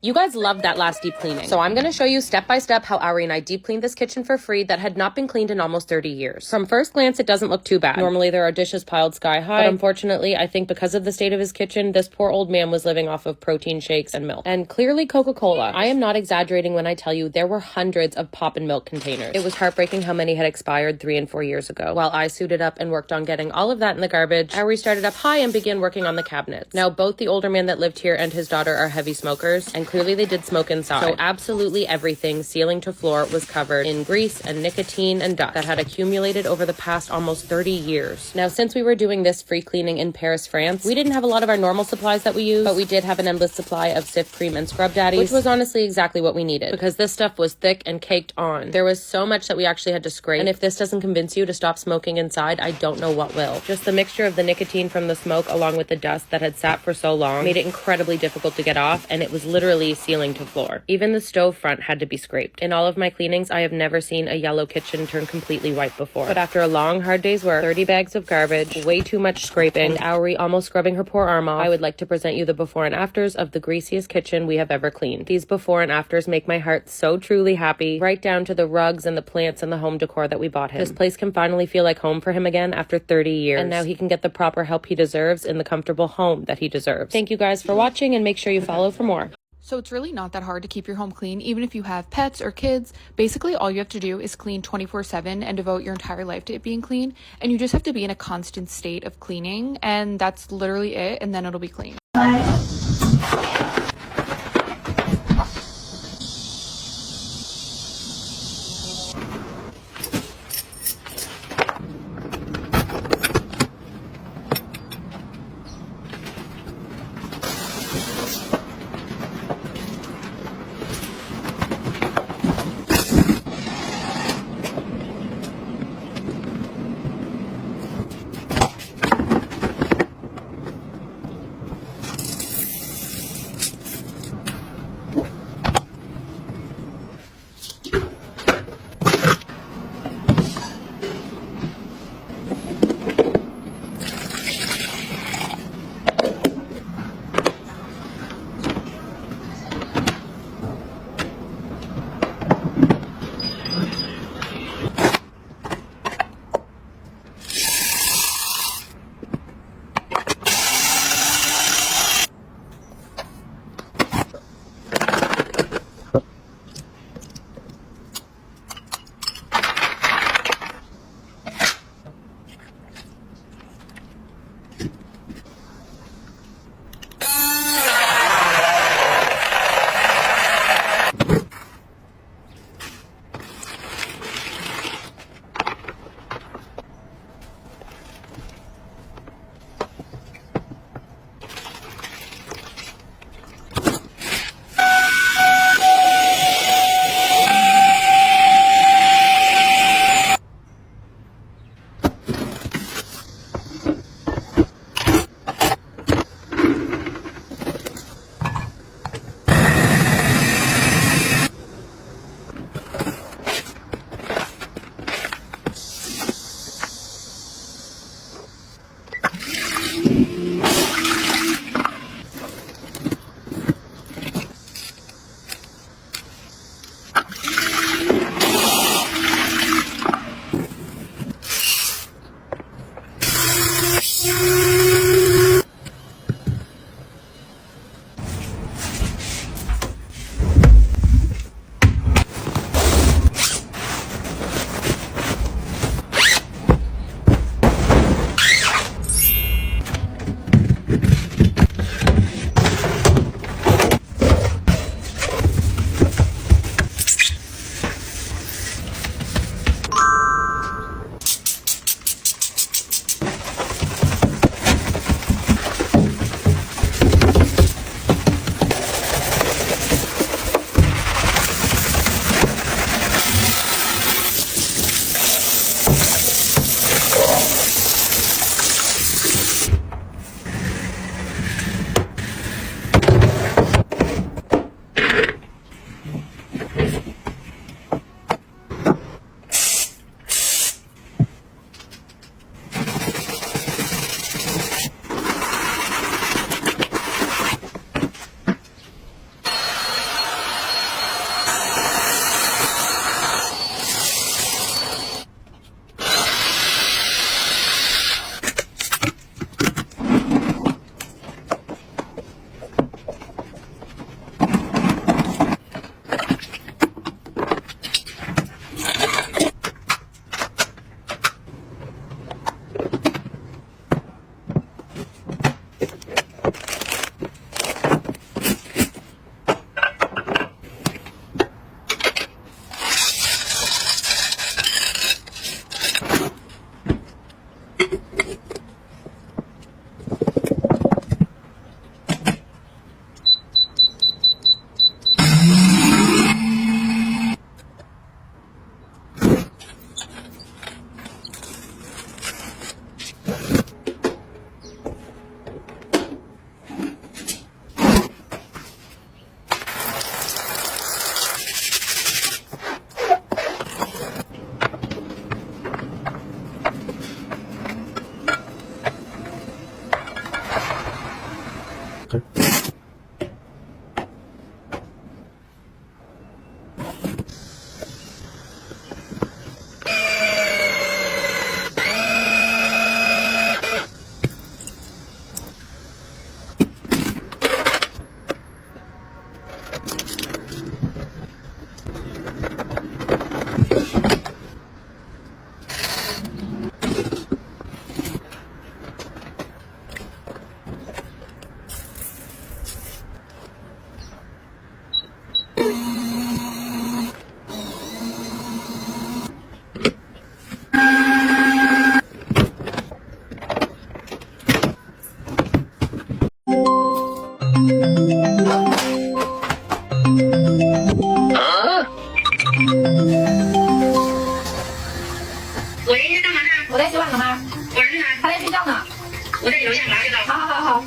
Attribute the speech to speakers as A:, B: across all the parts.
A: You guys loved that last deep cleaning. So I'm going to show you step by step how Ari and I deep cleaned this kitchen for free that had not been cleaned in almost 30 years. From first glance, it doesn't look too bad. Normally there are dishes piled sky high, but unfortunately, I think because of the state of his kitchen, this poor old man was living off of protein shakes and milk. And clearly Coca-Cola. I am not exaggerating when I tell you there were hundreds of pop and milk containers. It was heartbreaking how many had expired 3 and 4 years ago. While I suited up and worked on getting all of that in the garbage, Ari started up high and began working on the cabinets. Now, both the older man that lived here and his daughter are heavy smokers, and clearly they did smoke inside. So absolutely everything, ceiling to floor, was covered in grease and nicotine and dust that had accumulated over the past almost 30 years. Now, since we were doing this free cleaning in Paris, France, we didn't have a lot of our normal supplies that we use, but we did have an endless supply of Cif cream and scrub daddies, which was honestly exactly what we needed because this stuff was thick and caked on. There was so much that we actually had to scrape, and if this doesn't convince you to stop smoking inside, I don't know what will. Just the mixture of the nicotine from the smoke along with the dust that had sat for so long made it incredibly difficult to get off, and it was literally ceiling to floor. Even the stove front had to be scraped. In all of my cleanings, I have never seen a yellow kitchen turn completely white before. But after a long, hard day's work, 30 bags of garbage, way too much scraping, and Auri almost scrubbing her poor arm off, I would like to present you the before and afters of the greasiest kitchen we have ever cleaned. These before and afters make my heart so truly happy, right down to the rugs and the plants and the home decor that we bought him. This place can finally feel like home for him again after 30 years, and now he can get the proper help he deserves in the comfortable home that he deserves. Thank you guys for watching, and make sure you follow for more.
B: So it's really not that hard to keep your home clean, even if you have pets or kids. Basically, all you have to do is clean 24/7 and devote your entire life to it being clean. And you just have to be in a constant state of cleaning, and that's literally it, and then it'll be clean.
C: 我人家干嘛呢？
D: 我在洗碗呢吗？
C: 我儿子呢？
D: 他在睡觉呢。
C: 我在楼下拿着呢。
D: 好好好好。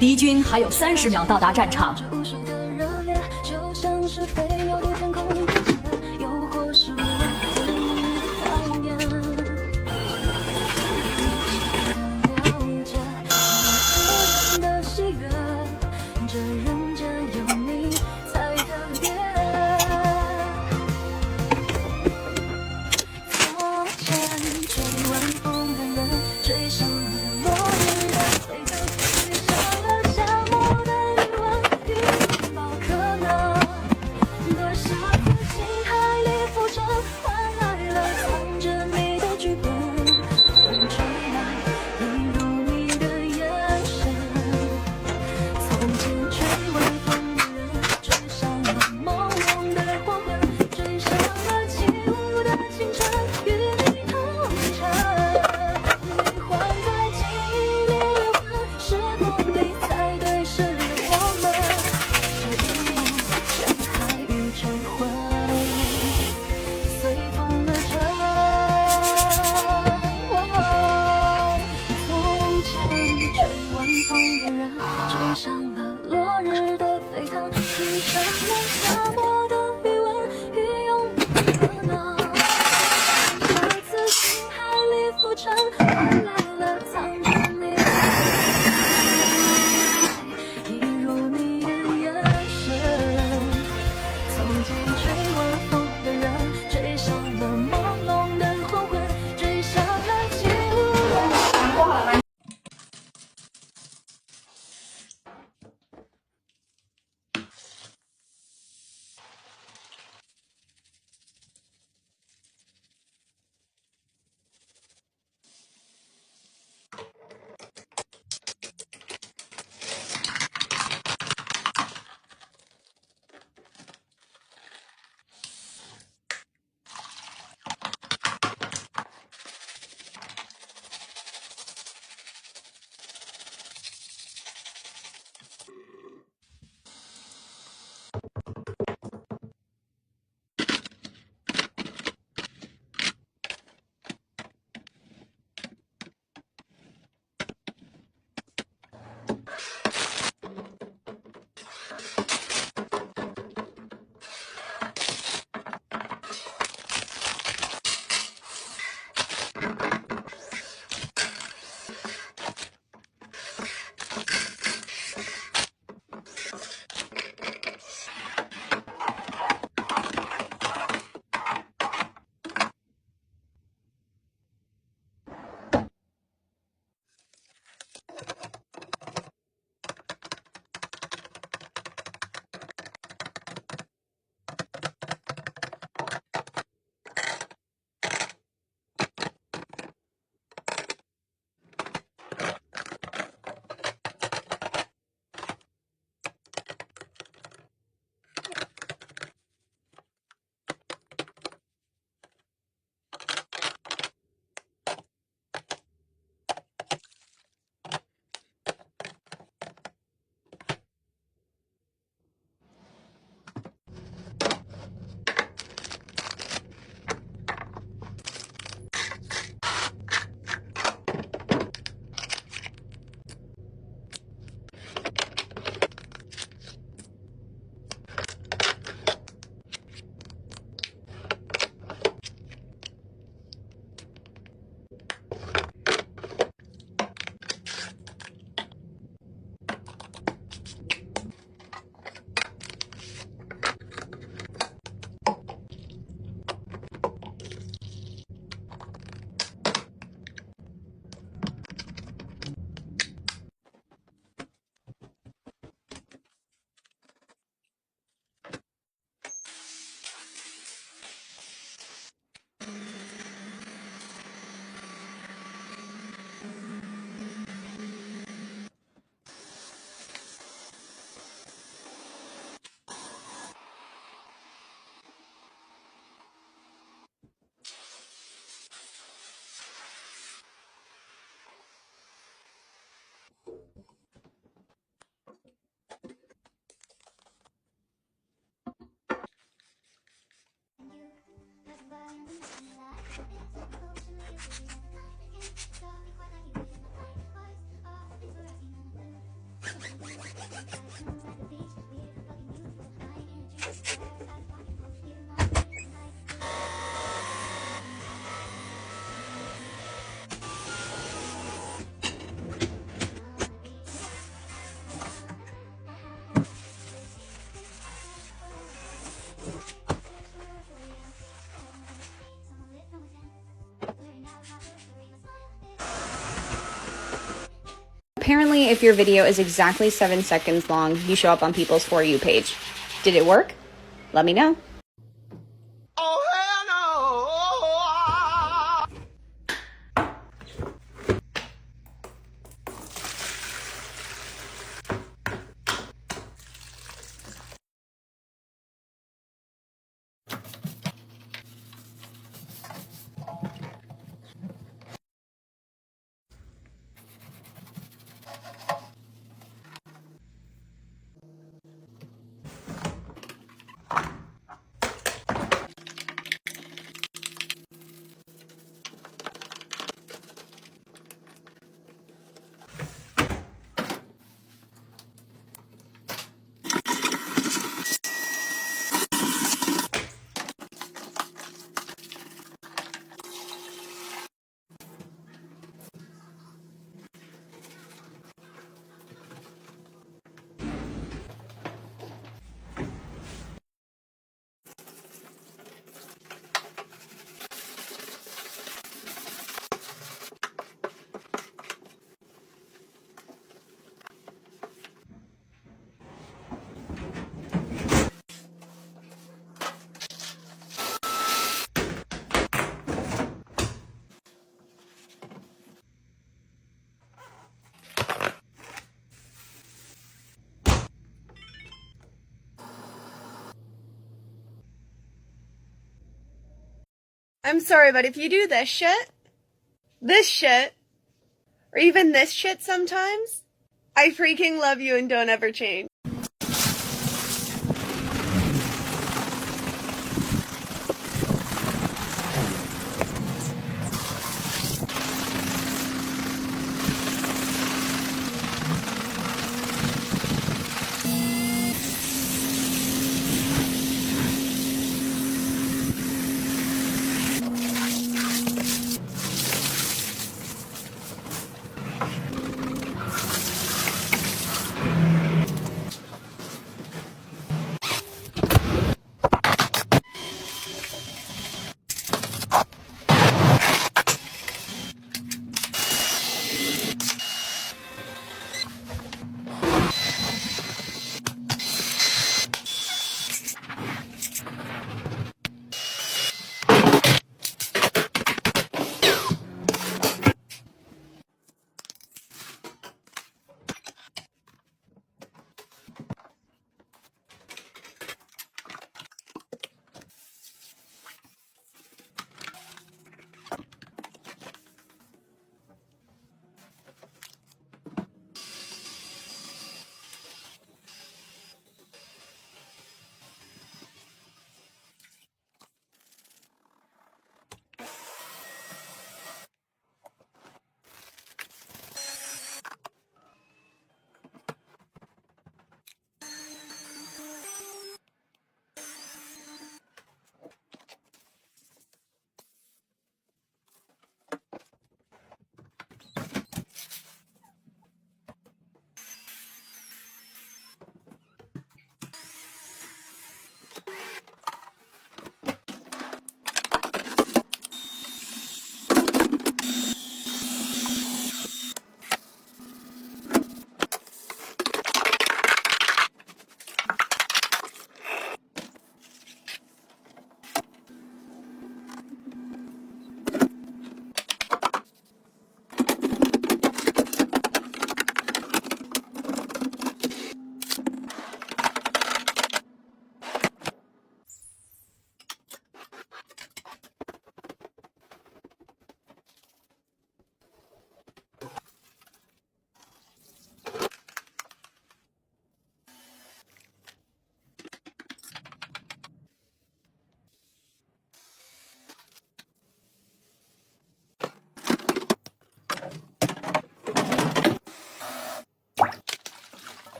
E: 敌军还有30秒到达战场。
D: Apparently, if your video is exactly 7 seconds long, you show up on people's For You page. Did it work? Let me know.
F: I'm sorry, but if you do this shit, or even this shit sometimes, I freaking love you and don't ever change.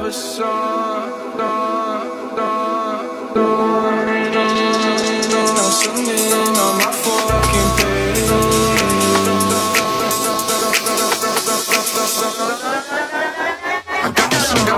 G: never saw. No singing on my fucking page. I got me some.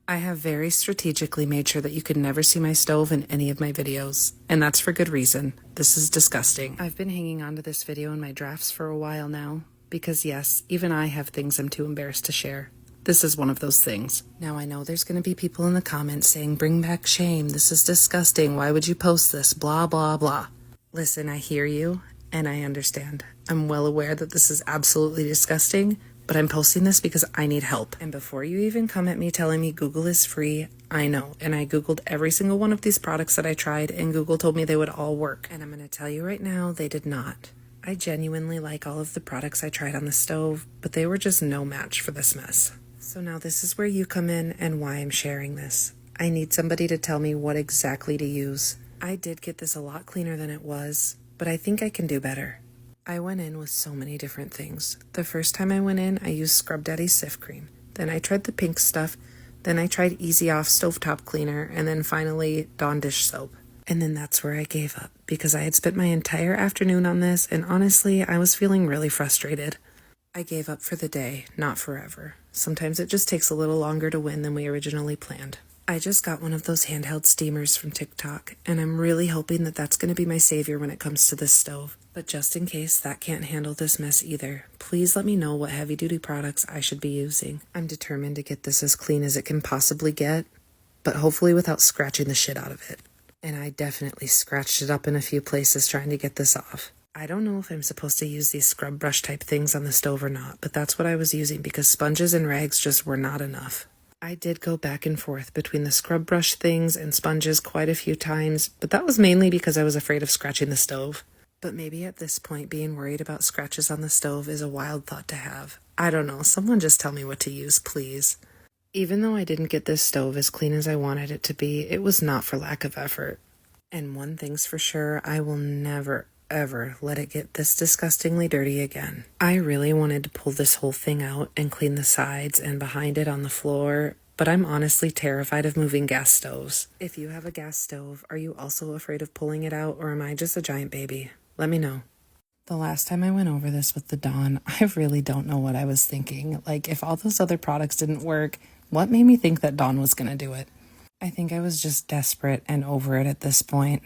H: I have very strategically made sure that you could never see my stove in any of my videos, and that's for good reason. This is disgusting. I've been hanging on to this video in my drafts for a while now, because yes, even I have things I'm too embarrassed to share. This is one of those things. Now I know there's going to be people in the comments saying, bring back shame, this is disgusting, why would you post this, blah, blah, blah. Listen, I hear you, and I understand. I'm well aware that this is absolutely disgusting, but I'm posting this because I need help. And before you even come at me telling me Google is free, I know. And I Googled every single one of these products that I tried, and Google told me they would all work. And I'm going to tell you right now, they did not. I genuinely like all of the products I tried on the stove, but they were just no match for this mess. So now this is where you come in and why I'm sharing this. I need somebody to tell me what exactly to use. I did get this a lot cleaner than it was, but I think I can do better. I went in with so many different things. The first time I went in, I used Scrub Daddy's Sift Cream. Then I tried the pink stuff. Then I tried Easy Off Stovetop Cleaner. And then finally, Dawn Dish Soap. And then that's where I gave up, because I had spent my entire afternoon on this, and honestly, I was feeling really frustrated. I gave up for the day, not forever. Sometimes it just takes a little longer to win than we originally planned. I just got one of those handheld steamers from TikTok, and I'm really hoping that that's going to be my savior when it comes to this stove. But just in case that can't handle this mess either, please let me know what heavy-duty products I should be using. I'm determined to get this as clean as it can possibly get, but hopefully without scratching the shit out of it. And I definitely scratched it up in a few places trying to get this off. I don't know if I'm supposed to use these scrub brush type things on the stove or not, but that's what I was using because sponges and rags just were not enough. I did go back and forth between the scrub brush things and sponges quite a few times, but that was mainly because I was afraid of scratching the stove. But maybe at this point, being worried about scratches on the stove is a wild thought to have. I don't know, someone just tell me what to use, please. Even though I didn't get this stove as clean as I wanted it to be, it was not for lack of effort. And one thing's for sure, I will never, ever let it get this disgustingly dirty again. I really wanted to pull this whole thing out and clean the sides and behind it on the floor, but I'm honestly terrified of moving gas stoves. If you have a gas stove, are you also afraid of pulling it out, or am I just a giant baby? Let me know. The last time I went over this with the Dawn, I really don't know what I was thinking. Like, if all those other products didn't work, what made me think that Dawn was gonna do it? I think I was just desperate and over it at this point.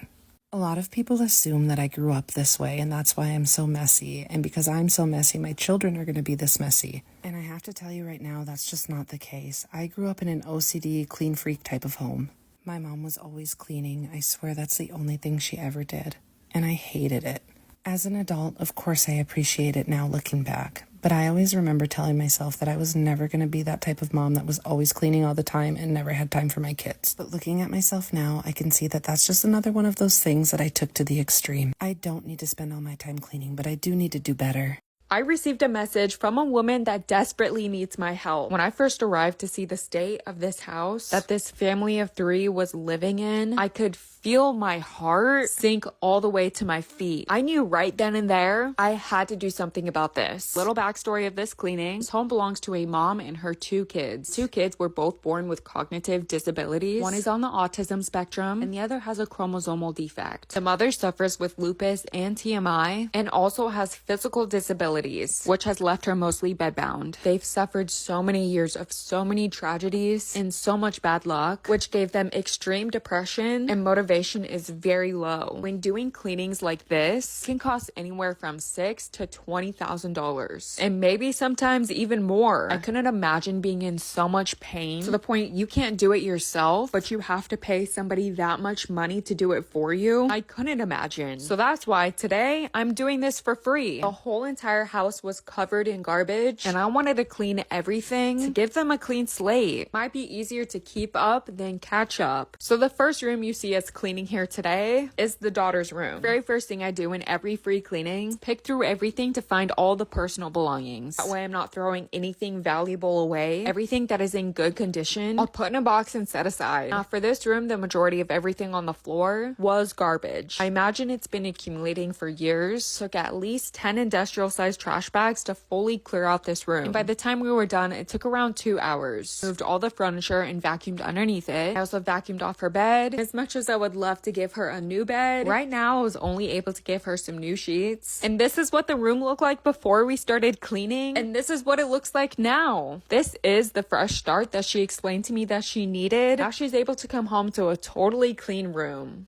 H: A lot of people assume that I grew up this way and that's why I'm so messy. And because I'm so messy, my children are going to be this messy. And I have to tell you right now, that's just not the case. I grew up in an OCD, clean freak type of home. My mom was always cleaning. I swear that's the only thing she ever did. And I hated it. As an adult, of course I appreciate it now looking back. But I always remember telling myself that I was never going to be that type of mom that was always cleaning all the time and never had time for my kids. But looking at myself now, I can see that that's just another one of those things that I took to the extreme. I don't need to spend all my time cleaning, but I do need to do better.
B: I received a message from a woman that desperately needs my help. When I first arrived to see the state of this house that this family of 3 was living in, I could feel my heart sink all the way to my feet. I knew right then and there I had to do something about this. Little backstory of this cleaning. This home belongs to a mom and her 2 kids. 2 kids were both born with cognitive disabilities. One is on the autism spectrum and the other has a chromosomal defect. The mother suffers with lupus and TMI and also has physical disabilities, which has left her mostly bedbound. They've suffered so many years of so many tragedies and so much bad luck, which gave them extreme depression and motivation is very low. When doing cleanings like this, it can cost anywhere from $6,000 to $20,000 and maybe sometimes even more. I couldn't imagine being in so much pain to the point you can't do it yourself, but you have to pay somebody that much money to do it for you. I couldn't imagine. So that's why today I'm doing this for free. The whole entire house was covered in garbage and I wanted to clean everything to give them a clean slate. Might be easier to keep up than catch up. So the first room you see us cleaning here today is the daughter's room. Very first thing I do in every free cleaning, pick through everything to find all the personal belongings. That way I'm not throwing anything valuable away. Everything that is in good condition, I'll put in a box and set aside. Now for this room, the majority of everything on the floor was garbage. I imagine it's been accumulating for years. Took at least 10 industrial sized trash bags to fully clear out this room. And by the time we were done, it took around 2 hours. Moved all the furniture and vacuumed underneath it. I also vacuumed off her bed. As much as I would love to give her a new bed, right now I was only able to give her some new sheets. And this is what the room looked like before we started cleaning. And this is what it looks like now. This is the fresh start that she explained to me that she needed. Now she's able to come home to a totally clean room.